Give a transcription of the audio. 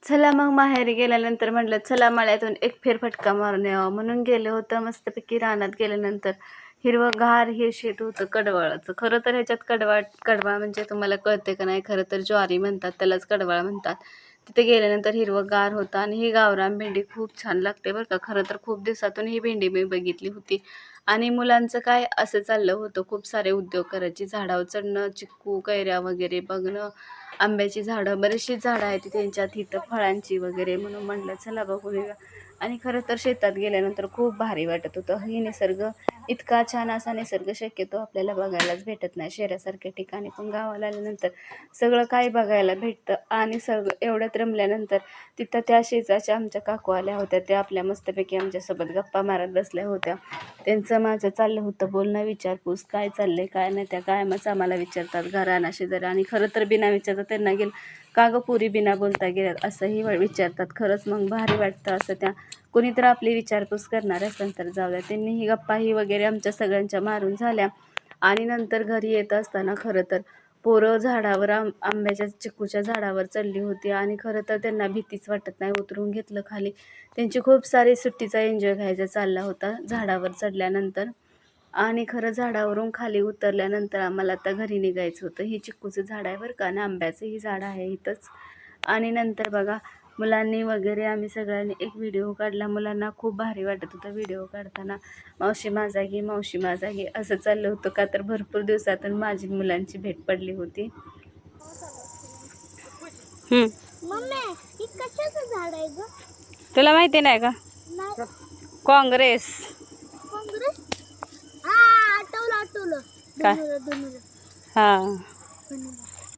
चला मग माहेरी गेल्यानंतर म्हटलं चला मळ्यातून एक फेरफटका मारून यावं म्हणून गेले होतं. मस्तपैकी रानात गेल्यानंतर हिरवंगार हे शेत होतं कडवाळाचं. खरं तर ह्याच्यात कडवाळ म्हणजे तुम्हाला कळते का नाही, खरं तर ज्वारी म्हणतात, त्यालाच कडवाळ म्हणतात. तिथे गेल्यानंतर हिरवंगार होतं आणि ही गावरान भेंडी खूप छान लागते बरं का. खरं तर खूप दिवसातून ही भेंडी मी बघितली होती. आणि मुलांचं काय असं चाललं होतं, खूप सारे उद्योग करायचे, झाडावर चढणं, चिक्कू कैऱ्या वगैरे बघणं, आंब्याची झाडं, बरीचशी झाडं आहेत त्यांच्यात इथं फळांची वगैरे, म्हणून म्हटलं चला बघून येऊया. आणि खरं तर शेतात गेल्यानंतर खूप भारी वाटत होतं. ही निसर्ग इतका छान, असा निसर्ग शक्यतो आपल्याला बघायलाच भेटत नाही शहरासारख्या ठिकाणी. पण गावाला आल्यानंतर सगळं काय बघायला भेटतं. आणि सगळं एवढ्यात रमल्यानंतर तिथं त्या शेजारच्या आमच्या काकू आल्या होत्या. त्या आपल्या मस्तपैकी आमच्यासोबत गप्पा मारत बसल्या होत्या. त्यांचं माझं चाललं होतं बोलणं, विचारपूस, काय चाललंय काय नाही. त्या कायमच आम्हाला विचारतात घराणा शेजारी. आणि खरं तर बिना विचारतात त्यांना गेलं का गं पुरी बिना बोलता गेल्यात असंही विचारतात. खरंच मग भारी वाटतं असं. त्या कोणीतरी आपली विचारपूस करणार असेल तर जाऊ द्या. त्यांनी ही गप्पाही वगैरे आमच्या सगळ्यांच्या मारून झाल्या. आणि नंतर घरी येत असताना खरं तर पोरं झाडावर आंब्याच्या चिक्कूच्या झाडावर चढली होती. आणि खरं तर त्यांना भीतीच वाटत नाही, उतरून घेतलं खाली. त्यांची खूप सारी सुट्टीचा एन्जॉय घ्यायचा चालला होता झाडावर चढल्यानंतर. आणि खरं झाडावरून खाली उतरल्यानंतर आम्हाला आता घरी निघायचं होतं. ही चिक्कूचं झाड आहे बरं का, आणि आंब्याचंही झाड आहे इथंच. आणि नंतर बघा मुलांनी वगैरे आम्ही सगळ्यांनी एक व्हिडिओ काढला. मुलांना खूप भारी वाटत होतं व्हिडिओ काढताना. मावशी माझा घे, मावशी माझा घे असं चाललं होतं, का तर भरपूर दिवसातून माझी मुलांची भेट पडली होती. तुला माहिती नाही का? काँग्रेस. काय? हा